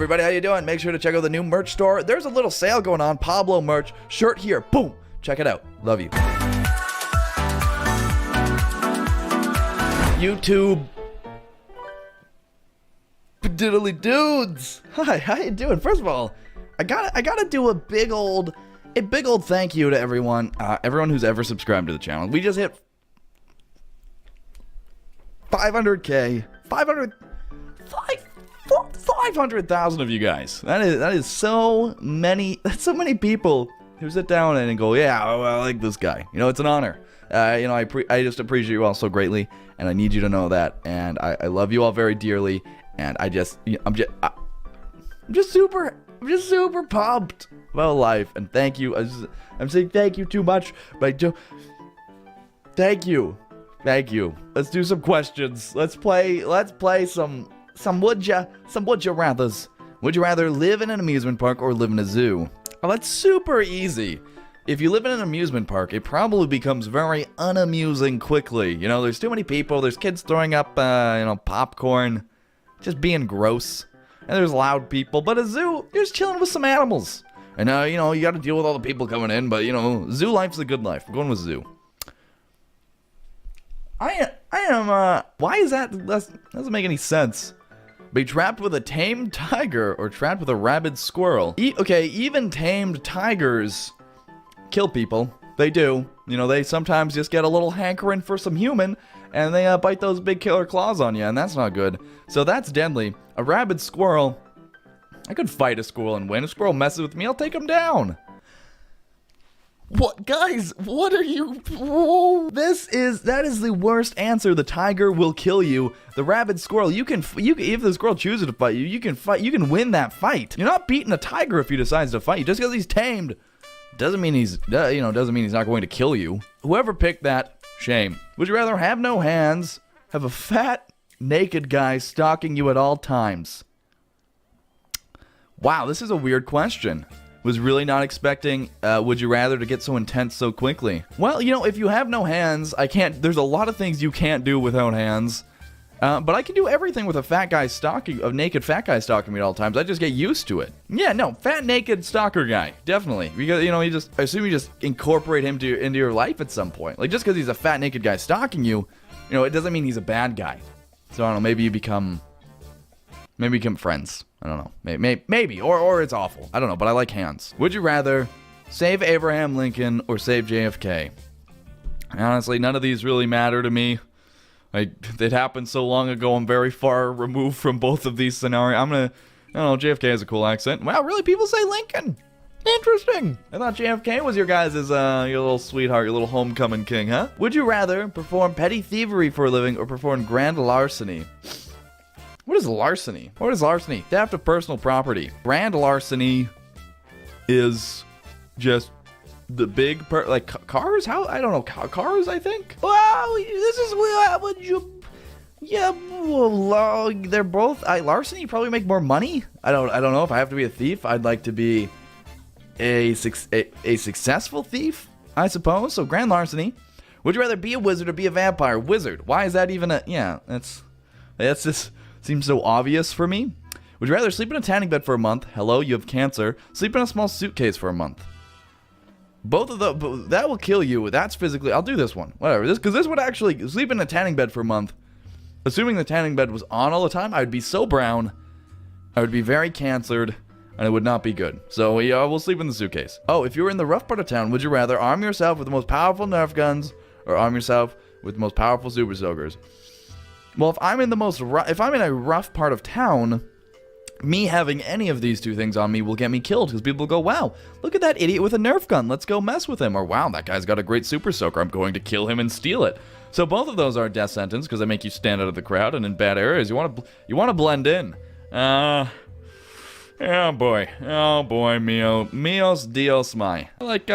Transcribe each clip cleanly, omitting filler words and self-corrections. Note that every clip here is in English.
everybody, how you doing? Make sure to check out the new merch store. There's a little sale going on. Pablo merch. Shirt here. Boom. Check it out. Love you. YouTube. Diddly dudes. Hi, how you doing? First of all, I gotta do a big old thank you to everyone who's ever subscribed to the channel. We just hit 500K. 500,000 of you guys. That is so many. That's so many people who sit down and go, yeah, well, I like this guy. You know, it's an honor. I just appreciate you all so greatly, and I need you to know that. And I love you all very dearly. And I'm just super pumped about life. And thank you. I'm saying thank you too much, but I do. Thank you. Let's do some questions. Let's play some would ya rathers. Would you rather live in an amusement park or live in a zoo? Well, that's super easy. If you live in an amusement park, it probably becomes very unamusing quickly. You know, there's too many people. There's kids throwing up, popcorn, just being gross. And there's loud people. But a zoo, you're just chilling with some animals. And, you got to deal with all the people coming in. But, zoo life's a good life. We're going with zoo. I am, why is that? Doesn't make any sense. Be trapped with a tamed tiger or trapped with a rabid squirrel. Okay, even tamed tigers kill people. They do. They sometimes just get a little hankering for some human, and they bite those big killer claws on you, and that's not good. So that's deadly. A rabid squirrel. I could fight a squirrel and win. If a squirrel messes with me, I'll take him down. What, guys? What are you? Whoa. That is the worst answer. The tiger will kill you. The rabid squirrel, you can if the squirrel chooses to fight you, you can win that fight. You're not beating a tiger if he decides to fight you. Just because he's tamed doesn't mean he's not going to kill you. Whoever picked that, shame. Would you rather have no hands, have a fat, naked guy stalking you at all times? Wow, this is a weird question. Was really not expecting would you rather to get so intense so quickly. Well, if you have no hands, there's a lot of things you can't do without hands. But I can do everything with a naked fat guy stalking me at all times. I just get used to it. Yeah, no, fat naked stalker guy, definitely. Because I assume you just incorporate him into your life at some point. Like just because he's a fat naked guy stalking you, it doesn't mean he's a bad guy. So I don't know, maybe you become friends. I don't know. Maybe. Or it's awful. I don't know, but I like hands. Would you rather save Abraham Lincoln or save JFK? Honestly, none of these really matter to me. It happened so long ago. I'm very far removed from both of these scenarios. I don't know, JFK has a cool accent. Wow, really? People say Lincoln. Interesting. I thought JFK was your guys' your little sweetheart, your little homecoming king, huh? Would you rather perform petty thievery for a living or perform grand larceny? What is larceny? What is larceny? Theft of personal property. Grand larceny is just the big cars? How? I don't know. Cars, I think? Well, this is would you... Yeah, well, they're both... larceny, you probably make more money. I don't know if I have to be a thief. I'd like to be a successful thief, I suppose. So, grand larceny. Would you rather be a wizard or be a vampire? Wizard. Why is that even a... Yeah, that's just... Seems so obvious for me. Would you rather sleep in a tanning bed for a month? Hello, you have cancer. Sleep in a small suitcase for a month. Both of the... That will kill you. That's physically... I'll do this one. Whatever. Because this would actually... Sleep in a tanning bed for a month. Assuming the tanning bed was on all the time, I would be so brown. I would be very cancered. And it would not be good. So, yeah, we'll sleep in the suitcase. Oh, if you were in the rough part of town, would you rather arm yourself with the most powerful Nerf guns or arm yourself with the most powerful Super Soakers? Well, if I'm in a rough part of town, me having any of these two things on me will get me killed because people go, wow, look at that idiot with a Nerf gun. Let's go mess with him. Or, wow, that guy's got a great Super Soaker. I'm going to kill him and steal it. So both of those are death sentence because they make you stand out of the crowd, and in bad areas, you want to blend in. Oh boy, míos Dios my. I like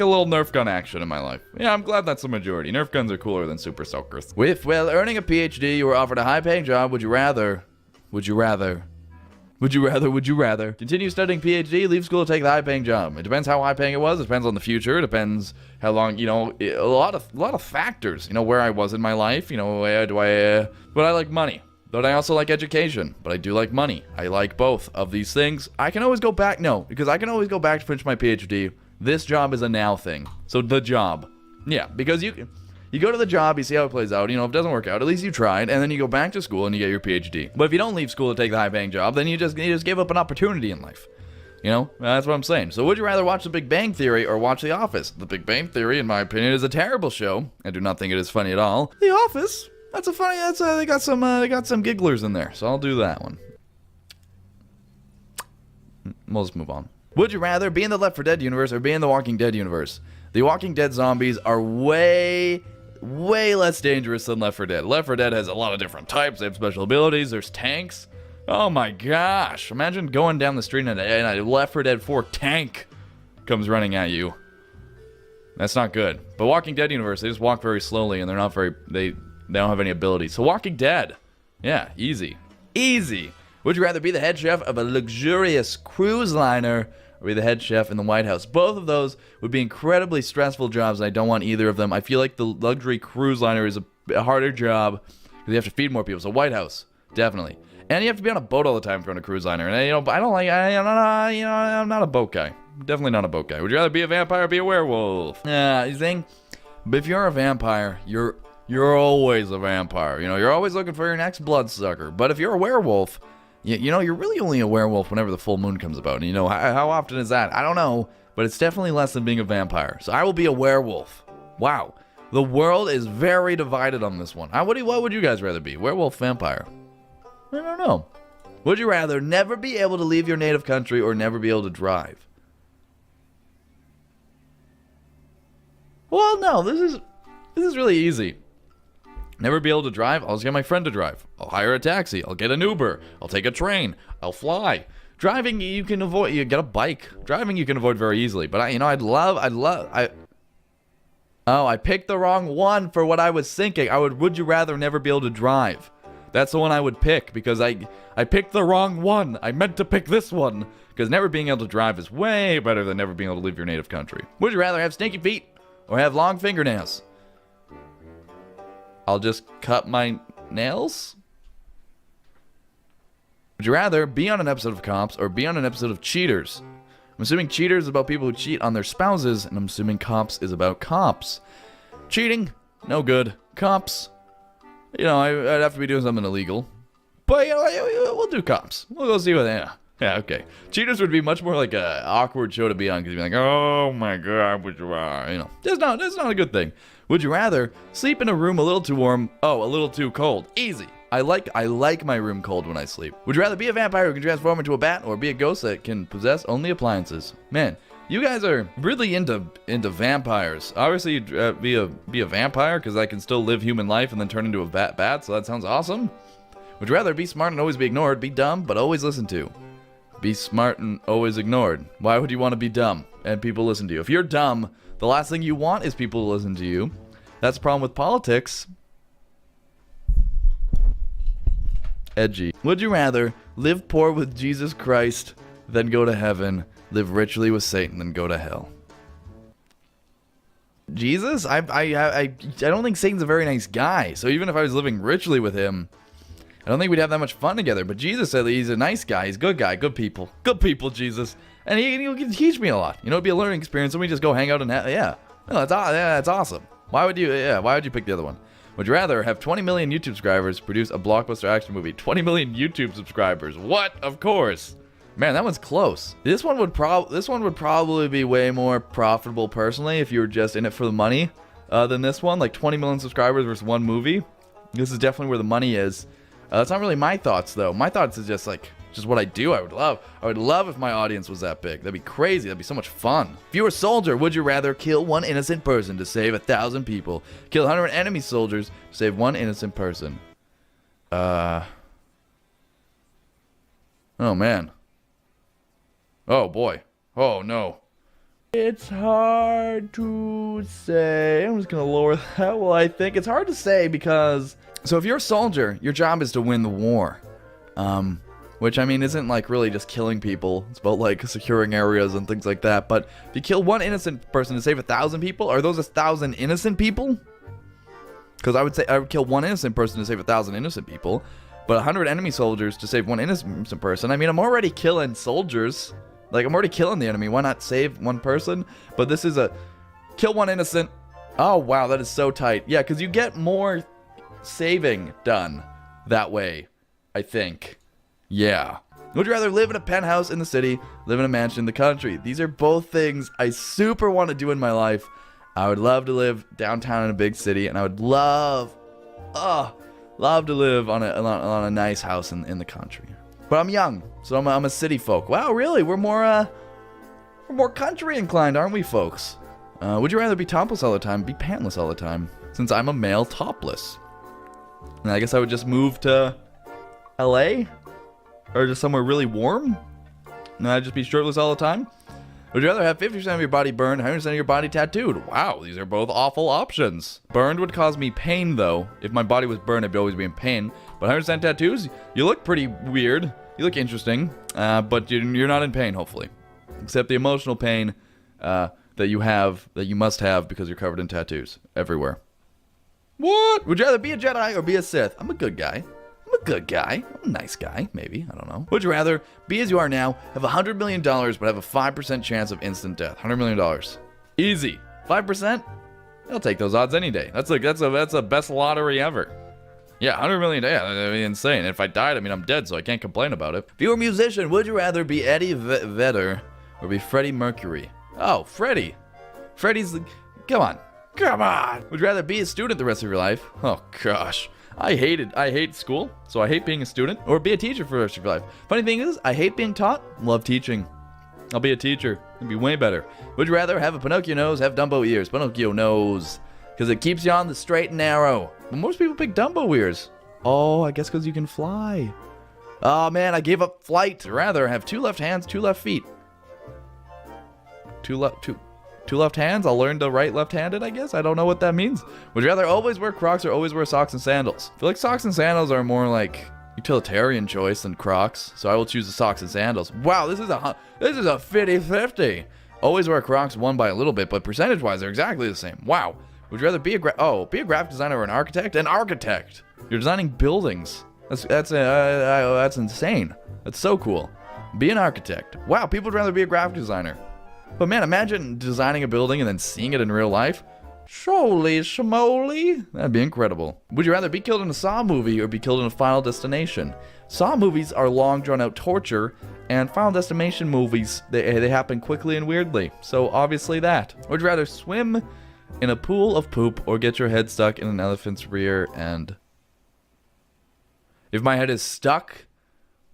a little Nerf gun action in my life. Yeah, I'm glad that's the majority. Nerf guns are cooler than Super Soakers. With earning a PhD, you were offered a high-paying job. Would you rather continue studying PhD, leave school to take the high-paying job? It depends how high-paying it was. It depends on the future. It depends how long. A lot of factors. Where I was in my life. But I like money. But I also like education, but I do like money. I like both of these things. I can always go back. No, because I can always go back to finish my PhD. This job is a now thing. So the job. Yeah, because you go to the job, you see how it plays out. You know, if it doesn't work out, at least you tried, and then you go back to school and you get your PhD. But if you don't leave school to take the high-paying job, then you just give up an opportunity in life. You know, that's what I'm saying. So would you rather watch The Big Bang Theory or watch The Office? The Big Bang Theory, in my opinion, is a terrible show. I do not think it is funny at all. The Office, they got some gigglers in there, so I'll do that one. We'll just move on. Would you rather be in the Left 4 Dead universe or be in the Walking Dead universe? The Walking Dead zombies are way less dangerous than Left 4 Dead. Left 4 Dead has a lot of different types. They have special abilities. There's tanks. Oh my gosh. Imagine going down the street and a Left 4 Dead 4 tank comes running at you. That's not good. But Walking Dead universe, they just walk very slowly and they're not very... They don't have any abilities. So Walking Dead. Yeah, easy. Easy. Would you rather be the head chef of a luxurious cruise liner or be the head chef in the White House? Both of those would be incredibly stressful jobs, and I don't want either of them. I feel like the luxury cruise liner is a harder job because you have to feed more people. So White House, definitely. And you have to be on a boat all the time if you're on a cruise liner. And I'm not a boat guy. Definitely not a boat guy. Would you rather be a vampire or be a werewolf? Yeah, you think? But if you're a vampire, you're always a vampire. You know, you're always looking for your next bloodsucker. But if you're a werewolf, you know, you're really only a werewolf whenever the full moon comes about. And you know, how often is that? I don't know. But it's definitely less than being a vampire. So I will be a werewolf. Wow. The world is very divided on this one. What would you guys rather be? Werewolf, vampire? I don't know. Would you rather never be able to leave your native country or never be able to drive? Well, no, this is really easy. Never be able to drive? I'll just get my friend to drive. I'll hire a taxi. I'll get an Uber. I'll take a train. I'll fly. Driving, you can avoid. You get a bike. Driving, you can avoid very easily. But I picked the wrong one for what I was thinking. Would you rather never be able to drive? That's the one I would pick because I picked the wrong one. I meant to pick this one because never being able to drive is way better than never being able to leave your native country. Would you rather have stinky feet or have long fingernails? I'll just cut my nails. Would you rather be on an episode of Cops or be on an episode of Cheaters? I'm assuming Cheaters is about people who cheat on their spouses, and I'm assuming Cops is about cops. Cheating, no good. Cops, you know, I'd have to be doing something illegal. But, you know, we'll do Cops. We'll go see what they are. Yeah, okay. Cheaters would be much more like an awkward show to be on because you'd be like, oh my god, which you are. You know, that's not a good thing. Would you rather sleep in a room a little too warm? Oh, a little too cold. Easy. I like my room cold when I sleep. Would you rather be a vampire who can transform into a bat or be a ghost that can possess only appliances? Man, you guys are really into vampires. Obviously, you'd be a vampire because I can still live human life and then turn into a bat, so that sounds awesome. Would you rather be smart and always be ignored, be dumb but always listened to? Be smart and always ignored. Why would you want to be dumb and people listen to you? If you're dumb, the last thing you want is people to listen to you. That's the problem with politics. Edgy. Would you rather live poor with Jesus Christ than go to heaven, live richly with Satan than go to hell? Jesus? I don't think Satan's a very nice guy. So even if I was living richly with him, I don't think we'd have that much fun together. But Jesus said that he's a nice guy. He's a good guy. Good people. Good people, Jesus. And he'll teach me a lot. You know, it'd be a learning experience. And we just go hang out and yeah. No, that's awesome. Why would you pick the other one? Would you rather have 20 million YouTube subscribers produce a blockbuster action movie? 20 million YouTube subscribers. What? Of course. Man, that one's close. This one would probably be way more profitable personally if you were just in it for the money than this one. Like 20 million subscribers versus one movie. This is definitely where the money is. That's not really my thoughts though. My thoughts is just what I do. I would love if my audience was that big. That'd be crazy. That'd be so much fun. If you were a soldier, would you rather kill one innocent person to save 1,000 people? Kill 100 enemy soldiers to save one innocent person? Oh man. Oh boy. Oh no. It's hard to say. I'm just gonna lower that. Well, I think it's hard to say because... So if you're a soldier, your job is to win the war. Which, I mean, isn't like really just killing people. It's about like securing areas and things like that. But if you kill one innocent person to save 1,000 people, are those 1,000 innocent people? Because I would say I would kill one innocent person to save 1,000 innocent people. But 100 enemy soldiers to save one innocent person. I mean, I'm already killing soldiers. Like, I'm already killing the enemy. Why not save one person? But this is a kill one innocent. Oh, wow, that is so tight. Yeah, because you get more saving done that way, I think. Yeah. Would you rather live in a penthouse in the city, live in a mansion in the country? These are both things I super want to do in my life. I would love to live downtown in a big city, and I would love to live on a nice house in the country. But I'm young, so I'm a city folk. Wow, really? We're more country inclined, aren't we, folks? Would you rather be topless all the time, be pantless all the time? Since I'm a male, topless. And I guess I would just move to LA? Or just somewhere really warm? And I'd just be shirtless all the time? Would you rather have 50% of your body burned, 100% of your body tattooed? Wow, these are both awful options. Burned would cause me pain, though. If my body was burned, I'd always be in pain. But 100% tattoos? You look pretty weird. You look interesting. But you're not in pain, hopefully. Except the emotional pain that you must have because you're covered in tattoos everywhere. What? Would you rather be a Jedi or be a Sith? I'm a good guy. I'm a good guy. I'm a nice guy, maybe. I don't know. Would you rather be as you are now, have $100 million, but have a 5% chance of instant death? $100 million. Easy. 5%? I'll take those odds any day. That's a best lottery ever. Yeah, $100 million. Yeah, that'd be insane. If I died, I mean, I'm dead, so I can't complain about it. If you were a musician, would you rather be Eddie Vedder or be Freddie Mercury? Oh, Freddie. Freddie's the... Come on. Would you rather be a student the rest of your life? Oh, gosh. I hate school, so I hate being a student, or be a teacher for the rest of your life. Funny thing is, I hate being taught, love teaching. I'll be a teacher. It'd be way better. Would you rather have a Pinocchio nose, have Dumbo ears? Pinocchio nose, because it keeps you on the straight and narrow. But most people pick Dumbo ears. Oh, I guess because you can fly. Oh, man, I gave up flight. Rather have 2 left hands, 2 left feet. Two left hands? I'll learn to write left-handed, I guess? I don't know what that means. Would you rather always wear Crocs or always wear socks and sandals? I feel like socks and sandals are more like utilitarian choice than Crocs, so I will choose the socks and sandals. Wow, this is a 50-50. Always wear Crocs, won by a little bit, but percentage-wise, they're exactly the same. Wow. Would you rather be a graphic designer or an architect? An architect. You're designing buildings. That's insane. That's so cool. Be an architect. Wow, people would rather be a graphic designer. But man, imagine designing a building and then seeing it in real life. Holy schmoly. That'd be incredible. Would you rather be killed in a Saw movie or be killed in a Final Destination? Saw movies are long, drawn-out torture, and Final Destination movies, they happen quickly and weirdly. So obviously that. Would you rather swim in a pool of poop or get your head stuck in an elephant's rear end? If my head is stuck,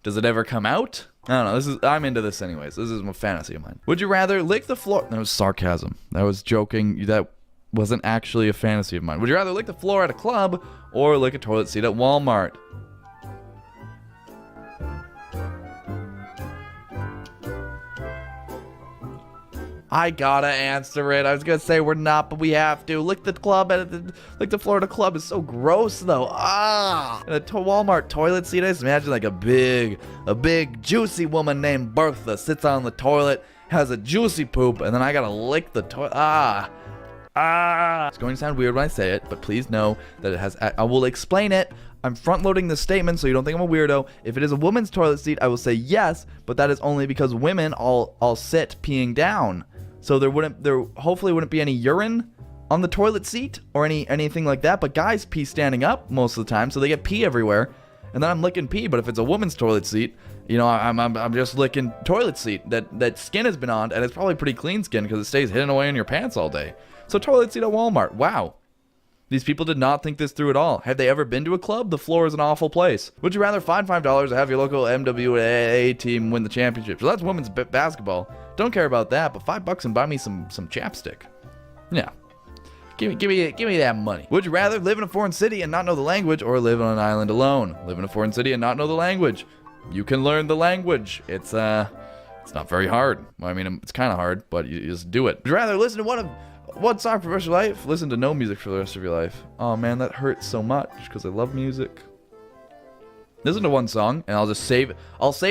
does it ever come out? I don't know. I'm into this anyways. This is a fantasy of mine. Would you rather lick the floor? That was sarcasm. That was joking. That wasn't actually a fantasy of mine. Would you rather lick the floor at a club or lick a toilet seat at Walmart? I gotta answer it. I was gonna say we're not, but we have to. Lick the floor at a club is so gross, though. And a Walmart toilet seat. I just imagine like a big, juicy woman named Bertha sits on the toilet, has a juicy poop, and then I gotta lick the toilet. It's going to sound weird when I say it, but please know that it has. I will explain it. I'm front-loading this statement so you don't think I'm a weirdo. If it is a woman's toilet seat, I will say yes, but that is only because women all sit peeing down. So there hopefully wouldn't be any urine on the toilet seat or anything like that. But guys pee standing up most of the time, so they get pee everywhere. And then I'm licking pee. But if it's a woman's toilet seat, you know, I'm just licking toilet seat that skin has been on, and it's probably pretty clean skin because it stays hidden away in your pants all day. So toilet seat at Walmart. Wow. These people did not think this through at all. Have they ever been to a club? The floor is an awful place. Would you rather find $5 or have your local MWA team win the championship? So that's women's basketball. Don't care about that, but $5 and buy me some chapstick. Yeah. Give me that money. Would you rather live in a foreign city and not know the language or live on an island alone? Live in a foreign city and not know the language. You can learn the language. It's not very hard. Well, I mean, it's kind of hard, but you just do it. Would you rather listen to one song for the rest of your life? Listen to no music for the rest of your life. Oh man, that hurts so much because I love music. Listen to one song and I'll save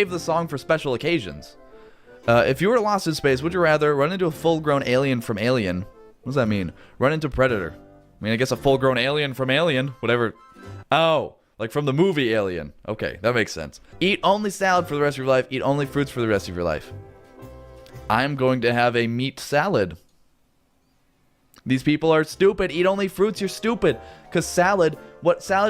the song for special occasions. If you were lost in space, would you rather run into a full-grown alien from Alien? What does that mean? Run into Predator. I mean, I guess a full-grown alien from Alien, whatever. Oh, Like from the movie Alien. Okay, that makes sense. Eat only salad for the rest of your life. Eat only fruits for the rest of your life. I'm going to have a meat salad. These people are stupid. Eat only fruits. You're stupid. Because salad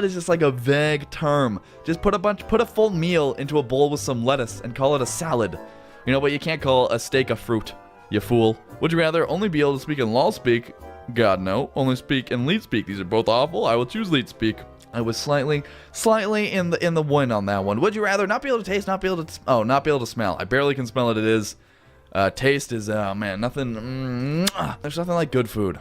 is just like a vague term. Just put a full meal into a bowl with some lettuce and call it a salad. You know, but you can't call a steak a fruit, you fool. Would you rather only be able to speak in lol speak? God, no. Only speak in leet speak. These are both awful. I will choose leet speak. I was slightly in the win on that one. Would you rather not be able to taste, not be able to smell? I barely can smell it. It is. Taste is, oh man, nothing. There's nothing like good food.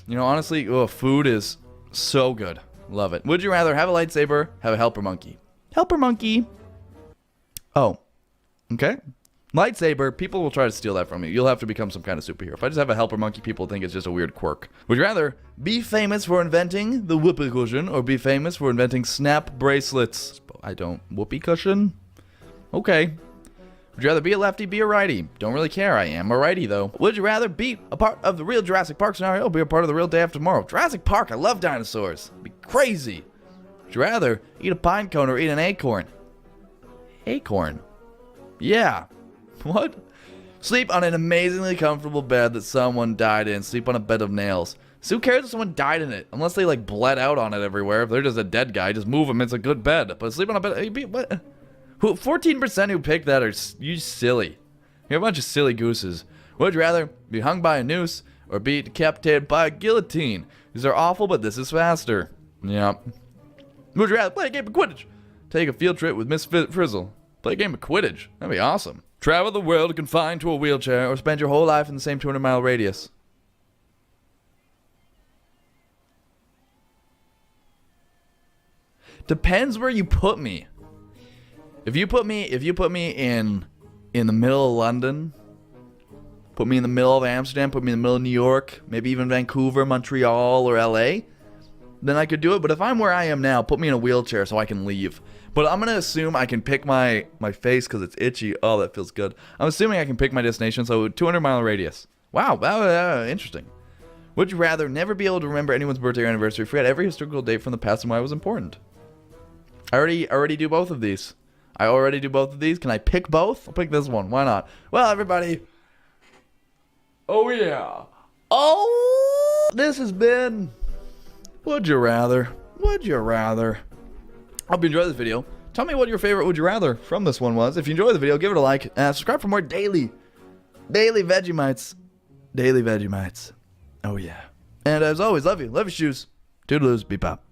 You know, honestly, food is so good. Love it. Would you rather have a lightsaber, have a helper monkey? Helper monkey. Oh, okay. Lightsaber, people will try to steal that from you. You'll have to become some kind of superhero. If I just have a helper monkey, people think it's just a weird quirk. Would you rather be famous for inventing the whoopee cushion or be famous for inventing snap bracelets? Whoopee cushion? Okay. Would you rather be a lefty, be a righty? Don't really care. I am a righty, though. Would you rather be a part of the real Jurassic Park scenario or be a part of the real Day After Tomorrow? Jurassic Park, I love dinosaurs. It'd be crazy. Would you rather eat a pine cone or eat an acorn? Acorn. Yeah. What? Sleep on an amazingly comfortable bed that someone died in. Sleep on a bed of nails. So who cares if someone died in it? Unless they, like, bled out on it everywhere. If they're just a dead guy, just move them. It's a good bed. But sleep on a bed... What? 14% who picked that are you silly. You're a bunch of silly gooses. Would you rather be hung by a noose or be decapitated by a guillotine? These are awful, but this is faster. Yeah. Would you rather play a game of Quidditch? Take a field trip with Miss Frizzle. Play a game of Quidditch. That'd be awesome. Travel the world confined to a wheelchair or spend your whole life in the same 200-mile radius. Depends where you put me. If you put me in the middle of London, put me in the middle of Amsterdam, put me in the middle of New York, maybe even Vancouver, Montreal, or LA, then I could do it. But if I'm where I am now, put me in a wheelchair so I can leave. But I'm going to assume I can pick my face because it's itchy. Oh, that feels good. I'm assuming I can pick my destination, so 200-mile radius. Wow, interesting. Would you rather never be able to remember anyone's birthday or anniversary, forget every historical date from the past and why it was important? I already do both of these. Can I pick both? I'll pick this one. Why not? Well, everybody. Oh, yeah. Oh, this has been Would You Rather. Would you rather? Hope you enjoyed this video. Tell me what your favorite Would You Rather from this one was. If you enjoyed the video, give it a like. And subscribe for more daily Vegemites. Daily Vegemites. Oh, yeah. And as always, love you. Love your shoes. Toodaloos. Beep pop.